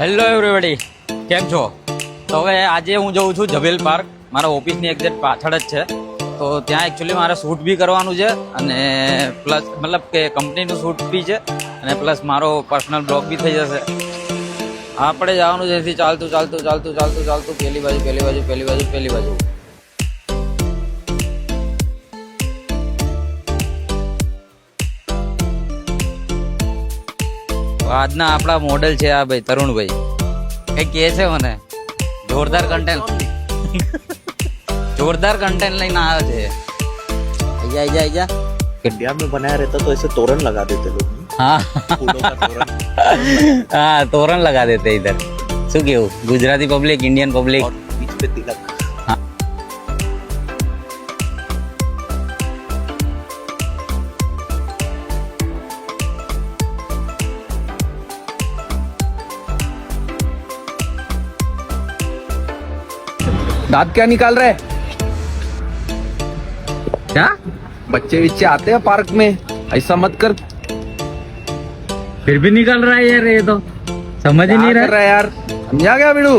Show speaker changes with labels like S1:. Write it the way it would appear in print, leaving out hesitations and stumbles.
S1: Hello everybody, કેમ છો? તો હવે આજે હું જઉં છું જબેલ પાર્ક. મારા ઓફિસની એક્ઝેક્ટ પાછળ જ છે. તો ત્યાં એકચ્યુઅલી મારે શૂટ બી કરવાનું છે અને પ્લસ મતલબ કે કંપનીનું શૂટ બી છે અને પ્લસ મારો પર્સનલ બ્લોગ બી થઈ જશે. આપણે જવાનું છે એથી ચાલતું પેલી બાજુ. આજના આપણા મોડેલ છે આ ભાઈ તરુણભાઈ. એ કહે છે મને જોરદાર કન્ટેન્ટ લઈને આવ્યો છે. आइजा
S2: इंडिया में बनाया रहता तो ऐसे तोरण लगा देते लोग.
S1: हाँ
S2: फूलों का तोरण.
S1: हाँ तोरण लगा देते इधर. શું કેવું ગુજરાતી પબ્લિક, ઇન્ડિયન પબ્લિક?
S2: और बीच पे तिलक.
S3: दांत क्या निकाल रहे?
S1: क्या
S3: बच्चे बिच्चे आते हैं पार्क में, ऐसा मत कर.
S1: फिर भी निकल रहा है यार, ये तो समझ ही नहीं
S3: क्या कर
S1: रहा.
S3: रहा है यार? समझा गया बिड़ू?